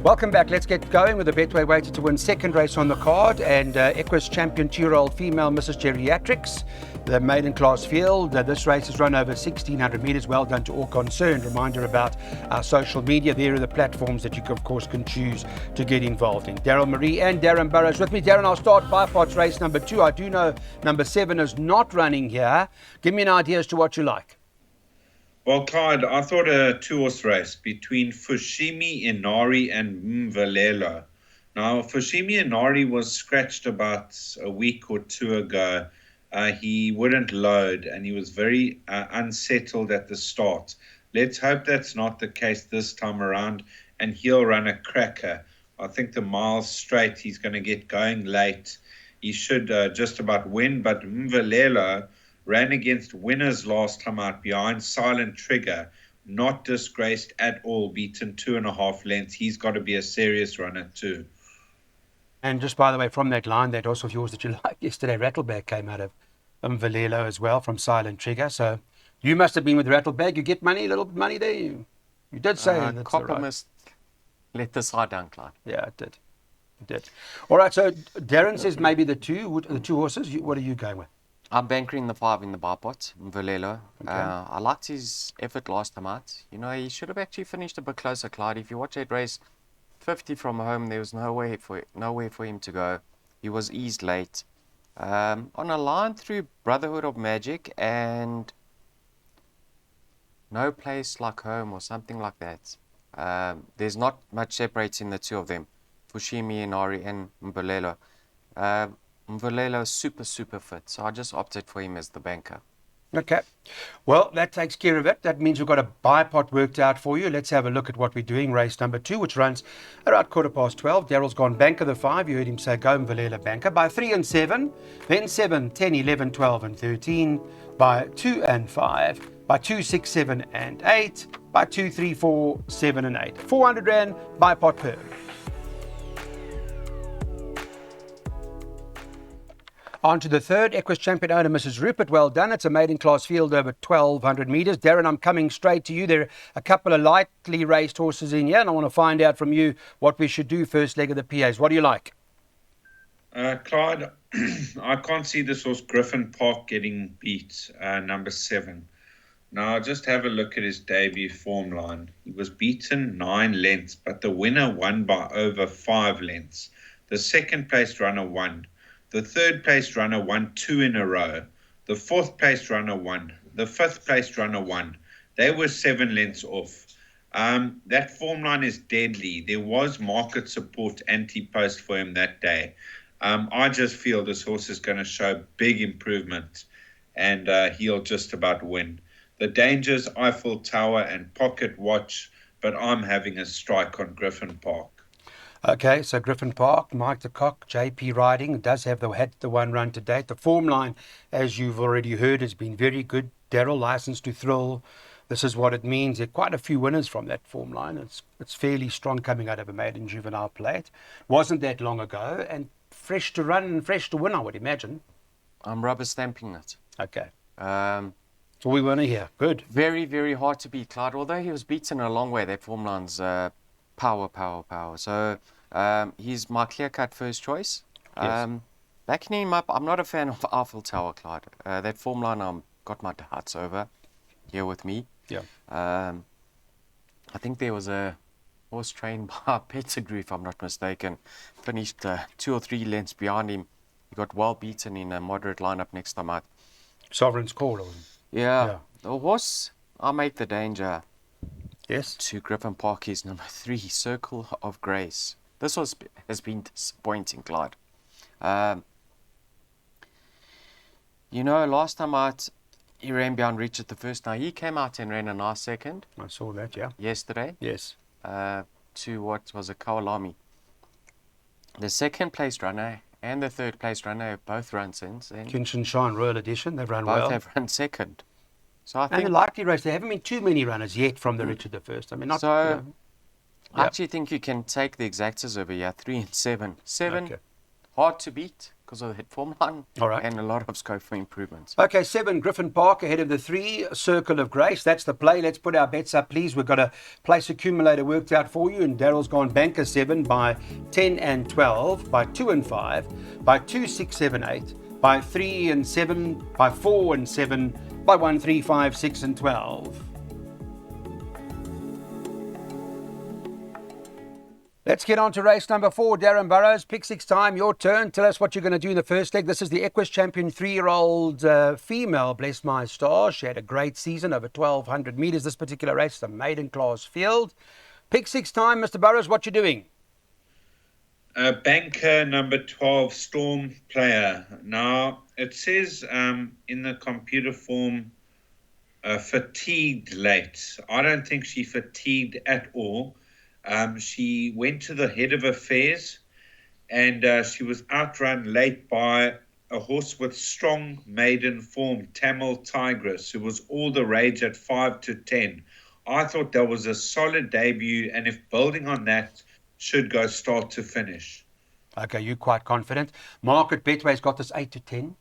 Welcome back. Let's get going with the Betway weighted to win second race on the card, and Equus champion 2-year-old female Mrs. Geriatrics, the maiden class field. This race has run over 1,600 metres. Well done to all concerned. Reminder about our social media. There are the platforms that you, of course, can choose to get involved in. Daryl Marie and Darren Burrows with me. Darren, I'll start Bypods race number 2. I do know number 7 is not running here. Give me an idea as to what you like. Well, Clyde, I thought a two-horse race between Fushimi Inari and Mvelelo. Now, Fushimi Inari was scratched about a week or two ago. He wouldn't load and he was very unsettled at the start. Let's hope that's not the case this time around and he'll run a cracker. I think the miles straight, he's going to get going late. He should just about win, but Mvelelo ran against winners last time out behind Silent Trigger, not disgraced at all, beaten 2.5 lengths. He's got to be a serious runner too. And just by the way, from that line, that horse of yours that you liked yesterday, Rattlebag, came out of Valelo as well from Silent Trigger. So you must have been with Rattlebag. You get money, a little bit money there. You did say that's Copper right. must let the side down, Clyde. Yeah, it did. It did. All right, so Darren says maybe the two horses. What are you going with? I'm bankering the 5 in the bar pot, Valelo. Okay. I liked his effort last time out. You know, he should have actually finished a bit closer, Clyde. If you watch that race, 50 from home, there was nowhere for him to go. He was eased late. On a line through Brotherhood of Magic and No Place Like Home or something like that. There's not much separating the two of them, Fushimi Inari and Mvelelo. Mvelelo is super fit, so I just opted for him as the banker. Okay. Well, that takes care of it. That means we've got a bipot worked out for you. Let's have a look at what we're doing. Race number 2, which runs around 12:15. Daryl's gone banker the 5. You heard him say go Mvelelo banker. By 3 and 7, then 7, 10, 11, 12 and 13. By 2 and 5. By 2, 6, 7 and 8. By 2, 3, 4, 7 and 8. 400 Rand bipot per. On to the third, Equus champion owner, Mrs. Rupert. Well done. It's a maiden class field over 1,200 metres. Darren, I'm coming straight to you. There are a couple of lightly raced horses in here, and I want to find out from you what we should do first leg of the PAs. What do you like? Clyde, I can't see this horse Griffin Park getting beat, number 7. Now, just have a look at his debut form line. He was beaten 9 lengths, but the winner won by over 5 lengths. The second placed runner won. The third placed runner won 2 in a row. The fourth placed runner won. The fifth placed runner won. They were 7 lengths off. That form line is deadly. There was market support anti-post for him that day. I just feel this horse is going to show big improvement and he'll just about win. The dangers, Eiffel Tower and Pocket Watch, but I'm having a strike on Griffin Park. Okay, so Griffin Park, Mike the Cock, JP Riding does have the one run to date. The form line, as you've already heard, has been very good. Daryl, licensed to thrill. This is what it means. There are quite a few winners from that form line. It's fairly strong coming out of a maiden juvenile plate. Wasn't that long ago, and fresh to run and fresh to win, I would imagine. I'm rubber stamping it. Okay. So we want to hear. Good. Very, very hard to beat, Clyde. Although he was beaten a long way, that form line's power. So he's my clear-cut first choice. Yes. Backing him up, I'm not a fan of Eiffel Tower, Clyde. That form line I've got my doubts over here with me. Yeah. I think there was a horse trained by Pettigrew, if I'm not mistaken, finished 2 or 3 lengths behind him. He got well beaten in a moderate lineup next time out. Sovereign's Call. Yeah. The horse, I make the danger. Yes. To Griffin Park is number 3, Circle of Grace. This horse has been disappointing, Clyde. Last time out, he ran behind Richard the first. Now, he came out and ran a nice second. I saw that, yeah. Yesterday. Yes. To what was a Kawalami. The second place runner and the third place runner have both run since. Kinshan Shine Royal Edition, they've run both well. Both have run second. So I and think the likely race, there haven't been too many runners yet from the Richard the First. I mean, not. So, I actually think you can take the exactas over here, 3 and 7. 7, okay. hard to beat. because of that form line. All right. And a lot of scope for improvements. Okay, 7, Griffin Park ahead of the 3, Circle of Grace. That's the play. Let's put our bets up, please. We've got a place accumulator worked out for you, and Daryl's gone banker 7 by 10 and 12, by 2 and 5, by 2, 6, 7, 8, by 3 and 7, by 4 and 7, by 1, 3, 5, 6 and 12. Let's get on to race number 4. Darren Burrows, pick 6 time, your turn. Tell us what you're going to do in the first leg. This is the Equus Champion 3-year-old female, bless my stars. She had a great season, over 1,200 metres. This particular race is a maiden class field. Pick 6 time, Mr. Burrows, what you doing? Banker number 12, Storm Player. Now, it says in the computer form, fatigued late. I don't think she fatigued at all. She went to the head of affairs, and she was outrun late by a horse with strong maiden form, Tamil Tigress, who was all the rage at 5 to 10. I thought that was a solid debut, and if building on that, should go start to finish. Okay, you're quite confident. Market Betway's got this 8 to 10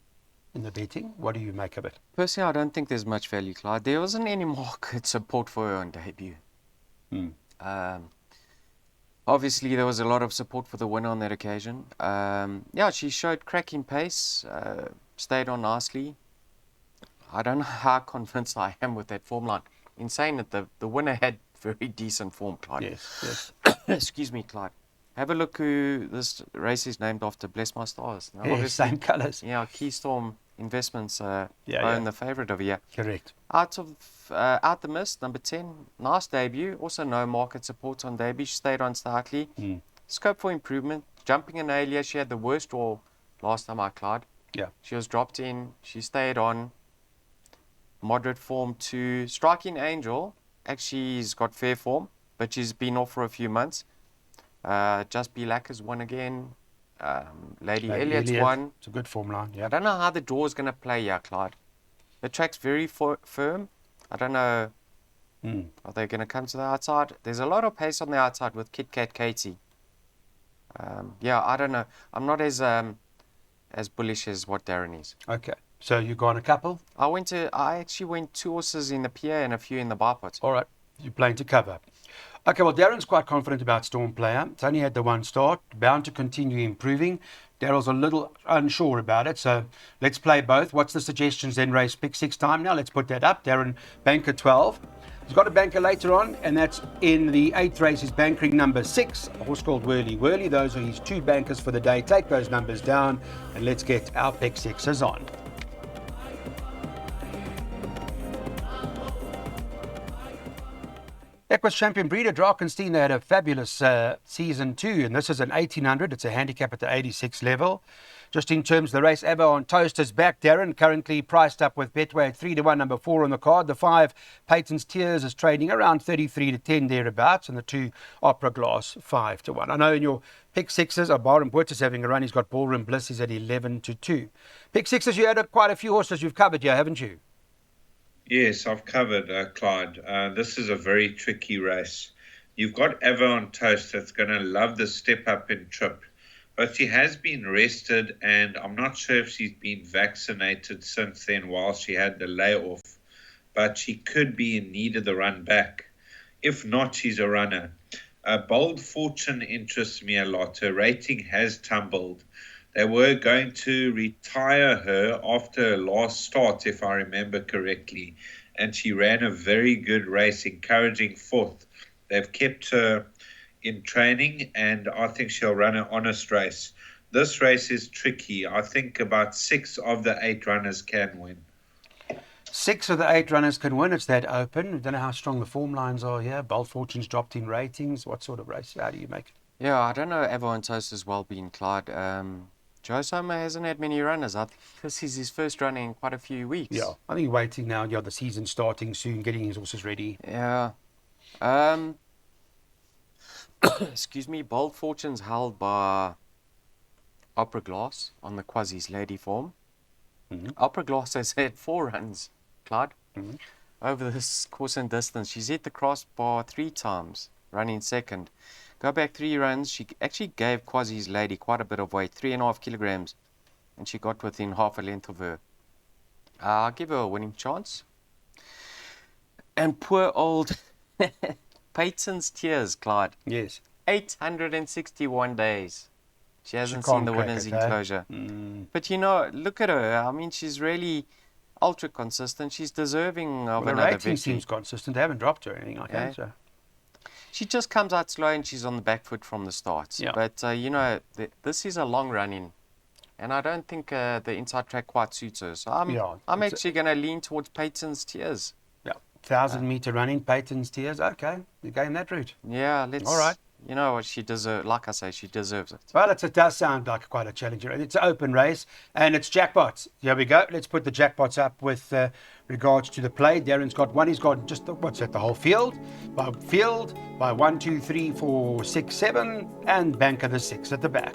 in the betting. What do you make of it? Personally, I don't think there's much value, Clyde. There wasn't any market support for her on debut. Obviously, there was a lot of support for the winner on that occasion. Yeah, she showed cracking pace, stayed on nicely. I don't know how convinced I am with that form line. In saying that the winner had very decent form, Clyde. Yes. Excuse me, Clyde. Have a look who this race is named after. Bless my stars. Now, Yeah, same colours. Yeah, Keystorm Investments own yeah. the favourite of the year. Correct. Out the mist, number 10, nice debut. Also no market support on debut. She stayed on slightly. Scope for improvement. Jumping an earlier, she had the worst draw last time I Clyde. Yeah. She was dropped in. She stayed on. Moderate form to Striking Angel. Actually, she's got fair form, but she's been off for a few months. Just Be Lacquer's won again. Lady Elliott's won. It's a good form line, yeah. I don't know how the draw is going to play here, Clyde. The track's very firm. I don't know. Are they going to come to the outside? There's a lot of pace on the outside with Kit Kat Katie. Yeah, I don't know. I'm not as bullish as what Darren is. Okay. So you got a couple? I actually went 2 horses in the PA and a few in the bar pot. All right. You're playing to cover. Okay, well, Darren's quite confident about Storm Player. It's only had the 1 start, bound to continue improving. Daryl's a little unsure about it, so let's play both. What's the suggestions then, race pick 6 time now? Let's put that up. Darren, banker 12. He's got a banker later on, and that's in the 8th race. He's bankering number 6, a horse called Whirly Whirly. Those are his 2 bankers for the day. Take those numbers down, and let's get our pick 6s on. Equus Champion breeder Drakenstein, they had a fabulous season too, and this is an 1800. It's a handicap at the 86 level. Just in terms of the race, Ava on Toaster's back. Darren currently priced up with Betway at 3 to 1, number 4 on the card. The 5 Peyton's Tears is trading around 33 to 10 thereabouts, and the 2 Opera Glass 5 to 1. I know in your pick 6s, Baron Butch is having a run. He's got Ballroom Bliss. He's at 11 to 2. Pick 6s, you had quite a few horses you've covered here, haven't you? Yes, I've covered, Clyde. This is a very tricky race. You've got Ava on Toast that's going to love the step up in trip. But she has been rested, and I'm not sure if she's been vaccinated since then while she had the layoff. But she could be in need of the run back. If not, she's a runner. Bold Fortune interests me a lot. Her rating has tumbled. They were going to retire her after her last start, if I remember correctly. And she ran a very good race, encouraging 4th. They've kept her in training, and I think she'll run an honest race. This race is tricky. I think about 6 of the 8 runners can win. 6 of the 8 runners can win. It's that open. I don't know how strong the form lines are here. Bold Fortune's dropped in ratings. What sort of race? How do you make it? Yeah, I don't know Avon Toast as well being Clyde. Joe Sommer hasn't had many runners. I think this is his first run in quite a few weeks. Yeah, I think waiting now. Yeah, the season's starting soon, getting his horses ready. Yeah. Excuse me. Bold Fortune's held by Opera Glass on the Quasi's lady form. Opera Glass has had 4 runs, Clyde, over this course and distance. She's hit the crossbar 3 times, running second. Go back 3 runs. She actually gave Quasi's lady quite a bit of weight, 3.5 kilograms and she got within half a length of her. I'll give her a winning chance. And poor old Peyton's Tears, Clyde. Yes. 861 days. She hasn't can't seen the crack winner's it, eh? enclosure. But you know, look at her. I mean, she's really ultra consistent. She's deserving of The another rating victory. seems consistent. They haven't dropped or anything like Yeah. that. So. She just comes out slow and she's on the back foot from the start. Yeah. But, you know, this is a long run-in. And I don't think the inside track quite suits her. So I'm actually going to lean towards Peyton's Tears. Yeah. 1,000-meter running, Peyton's Tears. Okay, you're going that route. Yeah, let's... All right. You know what she deserves. Like I say, she deserves it. Well, it does sound like quite a challenge. It's an open race, and it's jackpots. Here we go. Let's put the jackpots up with regards to the play. Darren's got one. He's got just, the whole field? By 1, 2, 3, 4, 6, 7, and banker the 6 at the back.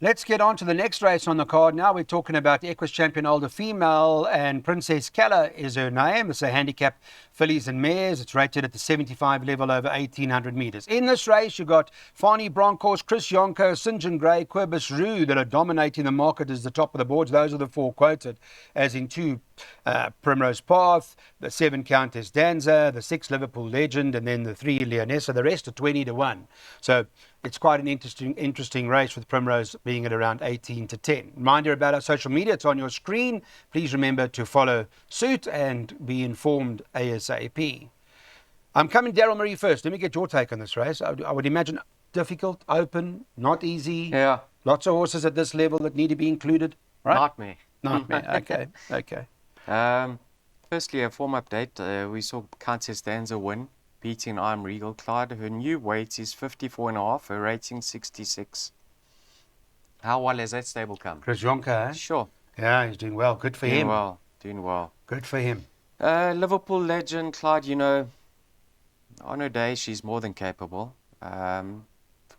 Let's get on to the next race on the card. Now we're talking about Equus Champion Older Female, and Princess Keller is her name. It's a handicap fillies and mares. It's rated at the 75 level over 1,800 metres. In this race, you've got Fani Bronckhorst, Chris Yonko, St. John Grey, Quibus Rue that are dominating the market as the top of the boards. Those are the 4 quoted, as in 2 Primrose Path, the 7 Countess Danza, the 6 Liverpool Legend, and then the 3 Leonessa. The rest are 20 to 1. So it's quite an interesting race with Primrose being at around 18 to 10. Reminder about our social media, it's on your screen. Please remember to follow suit and be informed ASAP. I'm coming Daryl Marie first. Let me get your take on this race. I would imagine difficult, open, not easy. Yeah. Lots of horses at this level that need to be included. Right? Nightmare. Okay. Firstly, a form update. We saw Countess Danza win, beating I'm Regal Clyde. Her new weight is 54.5. Her rating 66. How well has that stable come? Chris Yonka, eh? Sure. Yeah, he's doing well. Good for him. Doing well. Good for him. Liverpool Legend, Clyde, you know, on her day, she's more than capable.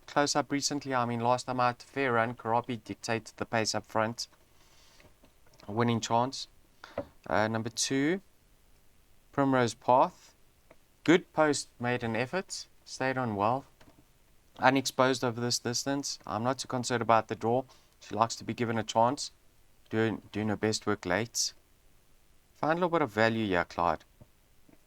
Close up recently, I mean, last time out, fair run, Karabi dictated the pace up front. A winning chance. Number 2, Primrose Path. Good post maiden effort. Stayed on well. Unexposed over this distance. I'm not too concerned about the draw. She likes to be given a chance. Doing her best work late. Find a little bit of value here, Clyde.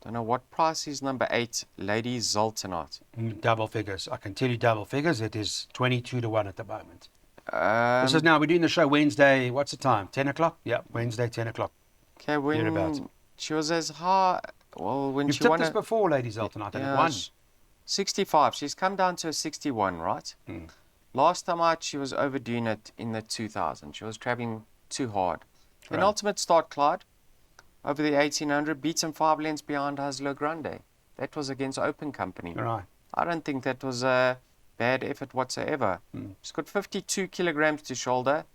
Don't know what price is number 8, Lady Zoltanat. Double figures. I can tell you double figures. It is 22 to 1 at the moment. This is Um, now, we're doing the show Wednesday, what's the time? 10 o'clock? Yeah, Wednesday, 10 o'clock. okay, when Thereabouts. she was as high, well, when You've she tipped won this it, before, Lady Zoltanat, and it yeah, won. 65. She's come down to a 61, right? Last time out, she was overdoing it in the 2000. She was traveling too hard. Right. An ultimate start, Clyde, over the 1800, beaten 5 lengths behind Haslo Grande. That was against Open Company. Right. I don't think that was a bad effort whatsoever. She's got 52 kilograms to shoulder.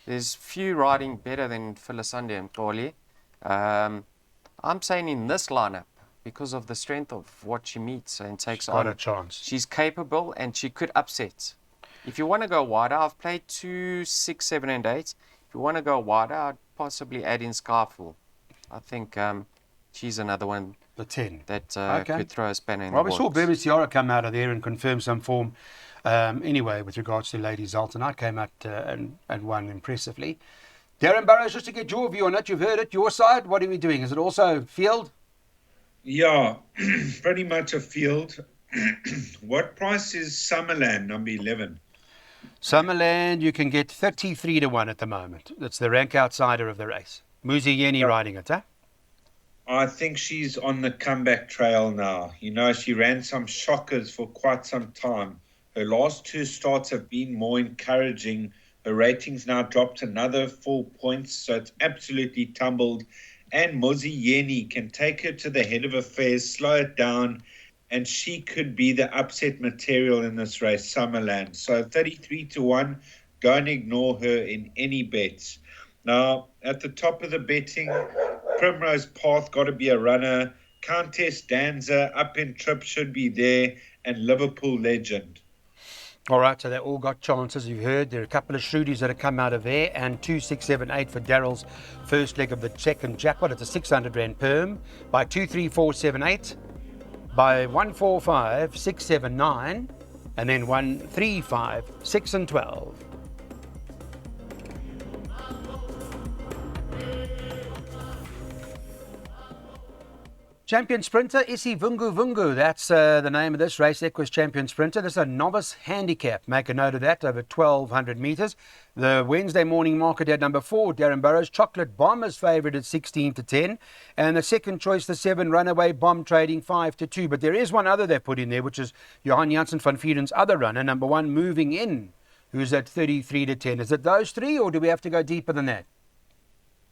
There's few riding better than Philisande and Toli. I'm saying in this lineup, because of the strength of what she meets and takes Got on, a chance. she's capable and she could upset. If you want to go wider, I've played 2, 6, 7, and 8. If you want to go wider, I'd possibly add in Skyfall. I think she's another one The 10. that Okay. could throw a spanner in Well, the we saw works. Berber Ciara come out of there and confirm some form. Anyway, with regards to Lady Zoltanat, came out and won impressively. Darren Burrows, just to get your view on it, you've heard it, your side, what are we doing? Is it also field? Yeah, pretty much a field. What price is Summerland, number 11? Summerland, you can get 33 to 1 at the moment. That's the rank outsider of the race. Muzi Yeni riding it, huh? I think she's on the comeback trail now. You know, she ran some shockers for quite some time. Her last 2 starts have been more encouraging. Her rating's now dropped another 4 points, so it's absolutely tumbled. And Muzi Yeni can take her to the head of affairs, slow it down, and she could be the upset material in this race, Summerland. So 33 to 1, don't ignore her in any bets. Now, at the top of the betting, Primrose Path got to be a runner. Countess Danza, up in trip, should be there. And Liverpool Legend. All right, so they all got chances. You've heard there are a couple of shooties that have come out of there, and 2, 6, 7, 8 for Darryl's first leg of the second jackpot. It's a 600 Rand perm by 2, 3, 4, 7, 8. by 145, 6, 7, 9, and then 1, 3, 5, 6, and 12. Champion Sprinter, Isi Vungu Vungu. That's the name of this race, Equus Champion Sprinter. This is a novice handicap. Make a note of that, over 1,200 metres. The Wednesday morning market had number 4, Darren Burrows. Chocolate Bomb is favoured at 16 to 10. And the second choice, the 7, Runaway Bomb, trading 5 to 2. But there is one other they've put in there, which is Johan Janssen van Vieren's other runner, number 1, Moving In, who's at 33 to 10. Is it those three, or do we have to go deeper than that?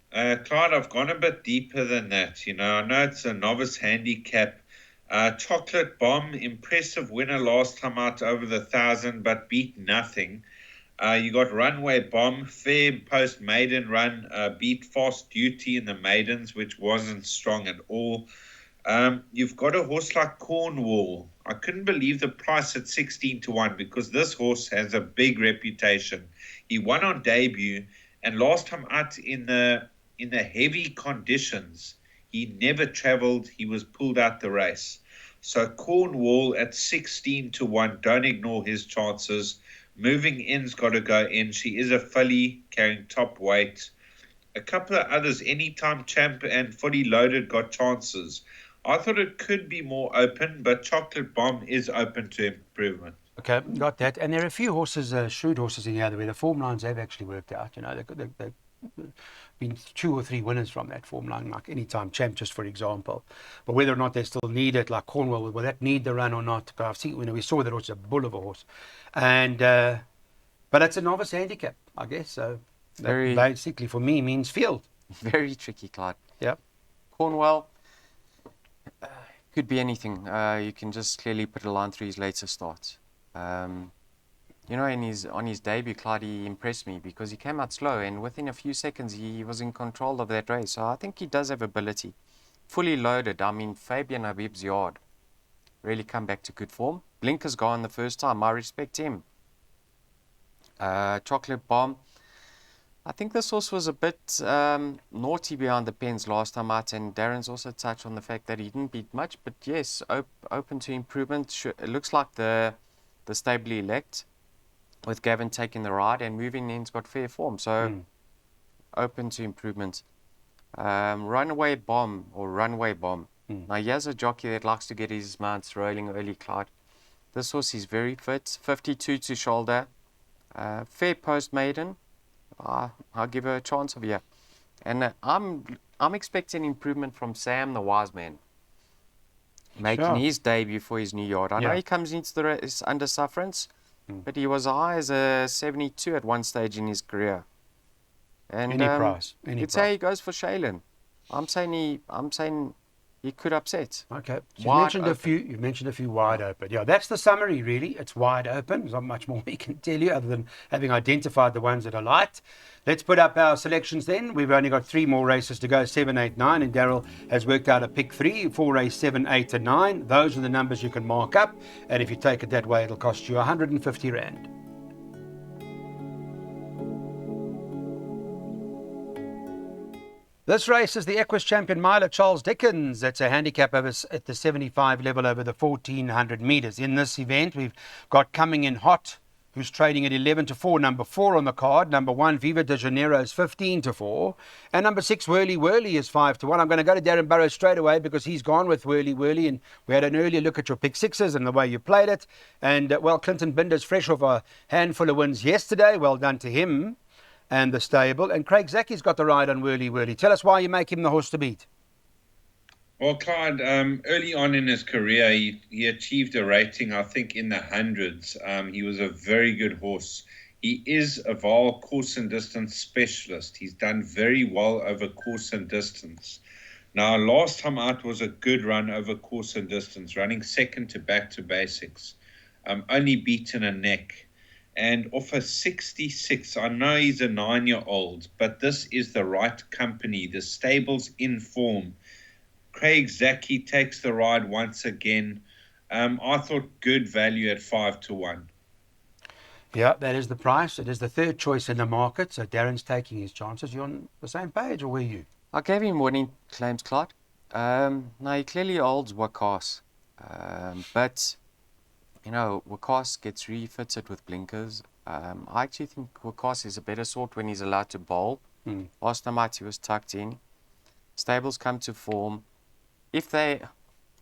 Clyde, I've gone a bit deeper than that. I know it's a novice handicap. Chocolate Bomb, impressive winner last time out over the 1,000, but beat nothing. You got Runway Bomb, fair post maiden run, beat Fast Duty in the maidens, which wasn't strong at all. You've got a horse like Cornwall. I couldn't believe the price at 16 to 1 because this horse has a big reputation. He won on debut, and last time out in the heavy conditions, he never travelled. He was pulled out the race. So Cornwall at 16 to 1. Don't ignore his chances. Moving In's got to go in. She is a filly carrying top weight. A couple of others, Anytime Champ and Fully Loaded, got chances. I thought it could be more open, but Chocolate Bomb is open to improvement. Okay, got that. And there are a few horses, shrewd horses in here where the form lines have actually worked out. They've been 2 or 3 winners from that form line, like Anytime Champ, just for example. But whether or not they still need it, like Cornwall, will that need the run or not? But I've seen, we saw that it was a bull of a horse. And but it's a novice handicap, I guess. So that basically for me means field. Very tricky, Clyde. Yep. Cornwall could be anything. You can just clearly put a line through his later starts. On his debut, Clyde, he impressed me because he came out slow, and within a few seconds, he was in control of that race. So I think he does have ability. Fully Loaded. I mean, Fabian Habib's yard really come back to good form. Blinkers gone the first time. I respect him. Chocolate Bomb. I think this horse was a bit naughty behind the pens last time out, and Darren's also touched on the fact that he didn't beat much, but yes, open to improvement. It looks like the stable elect, with Gavin taking the ride, and Moving In's got fair form, so open to improvement. Runaway Bomb. Now here's a jockey that likes to get his mounts rolling early, Clyde. This horse is very fit, 52 to shoulder, fair post maiden. I'll give her a chance of here, and I'm expecting improvement from Sam the Wise Man, making his debut for his new yard. I know he comes into the race under sufferance, but he was high as a 72 at one stage in his career. And any price. You'd say he goes for Shaylin. I'm saying he could upset. Okay. So you mentioned a few wide open. Yeah, that's the summary really. It's wide open. There's not much more we can tell you other than having identified the ones that are light. Let's put up our selections then. We've only got 3 more races to go, 7, 8, 9, and Daryl has worked out a pick 3 for race 7, 8, and 9. Those are the numbers you can mark up, and if you take it that way, it'll cost you 150 Rand. This race is the Equus Champion Miler Charles Dickens. It's a handicap at the 75 level over the 1,400 metres. In this event, we've got Coming In Hot, who's trading at 11 to 4. Number 4 on the card. Number 1, Viva de Janeiro, is 15 to 4. And number 6, Whirly Whirly, is 5 to 1. I'm going to go to Darren Burrows straight away because he's gone with Whirly Whirly. And we had an earlier look at your pick 6s and the way you played it. And, Clinton Binder's fresh off a handful of wins yesterday. Well done to him and the stable. And Craig Zacky's got the ride on Whirly Whirly. Tell us why you make him the horse to beat. Well, Clyde, early on in his career, he achieved a rating, I think, in the hundreds. He was a very good horse. He is a vaal course and distance specialist. He's done very well over course and distance. Now, last time out was a good run over course and distance, running second to back to basics. Only beaten a neck. And off a 66, I know he's a 9-year-old, but this is the right company. The stable's in form. Craig Zachy takes the ride once again. I thought good value at 5 to 1. Yeah, that is the price. It is the third choice in the market, so Darren's taking his chances. You on the same page, or were you? I gave him winning claims, Clyde. Now, he clearly holds Wakas. But, you know, Wakas gets refitted with blinkers. I actually think Wakas is a better sort when he's allowed to bowl. Last time he was tucked in. Stables come to form. If they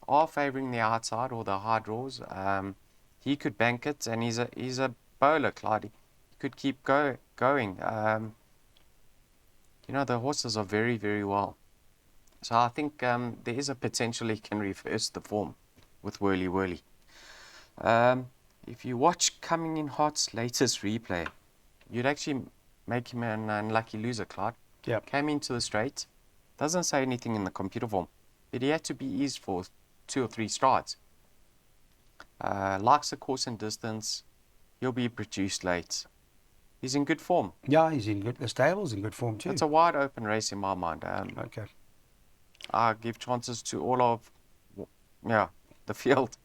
are favouring the outside or the high draws, he could bank it, and he's a bowler, Clyde. He could keep going. You know, the horses are very, very well. So I think there is a potential he can reverse the form with Whirly Whirly. If you watch Coming in Hot's latest replay, you'd actually make him an unlucky loser, Clyde. Yep. Came into the straight, doesn't say anything in the computer form, but he had to be eased for 2 or 3 strides. Likes the course and distance. He'll be produced late. He's in good form. Yeah, he's in good. The stable's in good form too. It's a wide open race in my mind. Okay. I give chances to all of, the field.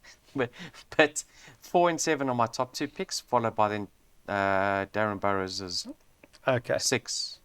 but 4 and 7 are my top 2 picks, followed by then Darren Burrows' Okay. 6.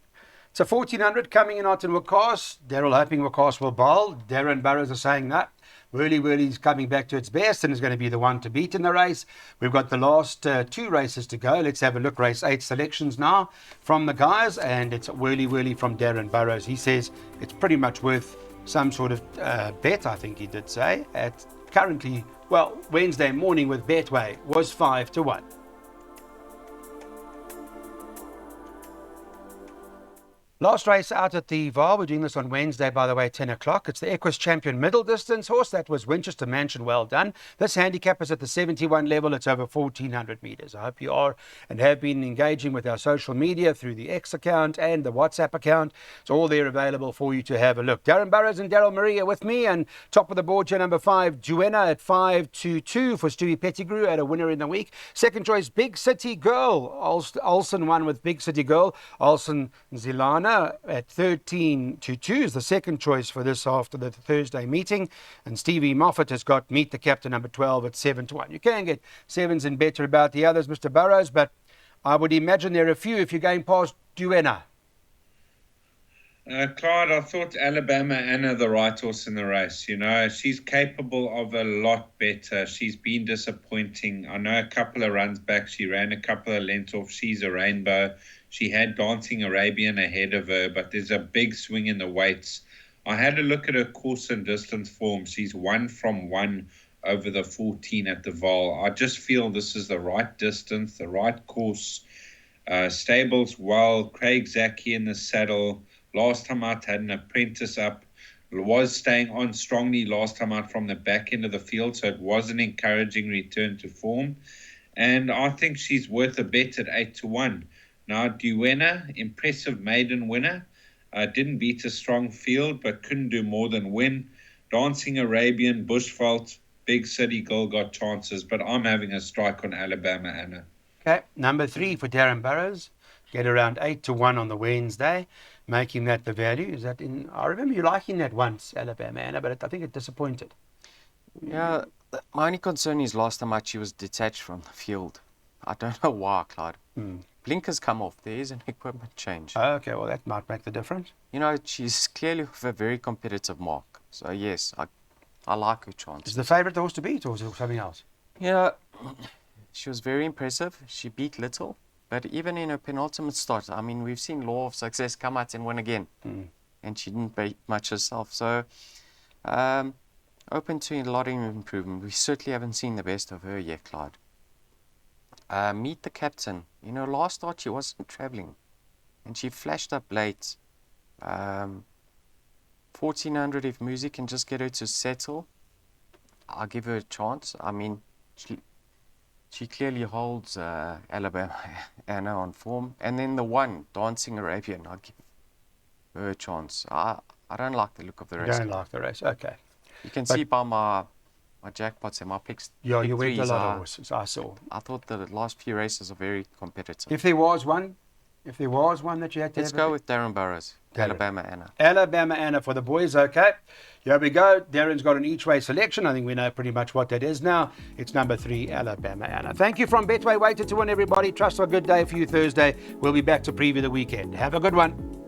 So 1400 coming in Otten Wakas. Daryl hoping Wakas will bowl. Darren Burrows are saying that. Whirly Whirly's coming back to its best and is going to be the one to beat in the race. We've got the last 2 races to go. Let's have a look. Race 8 selections now from the guys, and it's Whirly Whirly from Darren Burrows. He says it's pretty much worth some sort of bet, I think he did say. At currently, well, Wednesday morning with Betway was 5-1. Last race out at the vaal. We're doing this on Wednesday, by the way, 10 o'clock. It's the Equus Champion middle distance horse. That was Winchester Mansion. Well done. This handicap is at the 71 level. It's over 1,400 metres. I hope you are and have been engaging with our social media through the X account and the WhatsApp account. It's all there available for you to have a look. Darren Burrows and Daryl Murray are with me. And top of the board here, number 5, Duenna at 5-2 for Stewie Pettigrew at a winner in the week. Second choice, Big City Girl. Olsen won with Big City Girl. Olsen Zilana at 13-2 is the second choice for this after the Thursday meeting. And Stevie Moffat has got Meet the Captain number 12 at 7-1. You can get 7s and better about the others, Mr. Burrows, but I would imagine there are a few if you're going past Duenna. Clyde, I thought Alabama Anna the right horse in the race. You know, she's capable of a lot better. She's been disappointing. I know a couple of runs back, she ran a couple of lengths off. She's a rainbow. She had Dancing Arabian ahead of her, but there's a big swing in the weights. I had a look at her course and distance form. She's 1 from 1 over the 14 at the vaal. I just feel this is the right distance, the right course. Stables well. Craig Zaki in the saddle. Last time out had an apprentice up, was staying on strongly last time out from the back end of the field, so it was an encouraging return to form. And I think she's worth a bet at 8-1. Now, Duenna, impressive maiden winner, didn't beat a strong field, but couldn't do more than win. Dancing Arabian, Bushveld, Big City Girl got chances, but I'm having a strike on Alabama Anna. Okay, number 3 for Darren Burrows. Get around 8-1 on the Wednesday, making that the value. Is that in? I remember you liking that once, Alabama Anna, but I think it disappointed. Yeah, my only concern is last time out she was detached from the field. I don't know why, Clyde. Blinkers come off. There is an equipment change. Okay, well, that might make the difference. You know, she's clearly with a very competitive mark. So, yes, I like her chances. Is the favourite the horse to beat, or is it something else? Yeah, she was very impressive. She beat Little. But even in her penultimate start, I mean, we've seen Law of Success come out and win again. And she didn't beat much herself. So, open to a lot of improvement. We certainly haven't seen the best of her yet, Clyde. Meet the Captain. You know, last start she wasn't travelling. And she flashed up late. 1400, if Musi can just get her to settle, I'll give her a chance. I mean, she clearly holds Alabama Anna on form. And then the 1, Dancing Arabian, I'll give her a chance. I don't like the look of the race. You don't like the race, okay. You can see by my jackpots and my picks. Yeah, you went a threes, lot of horses, I saw. I thought the last few races are very competitive. If there was one that you had to Let's go with Darren Burrows, Alabama Anna. Alabama Anna for the boys, okay. Here we go. Darren's got an each way selection. I think we know pretty much what that is now. It's number 3, Alabama Anna. Thank you from Betway. Waited to win, everybody. Trust a good day for you Thursday. We'll be back to preview the weekend. Have a good one.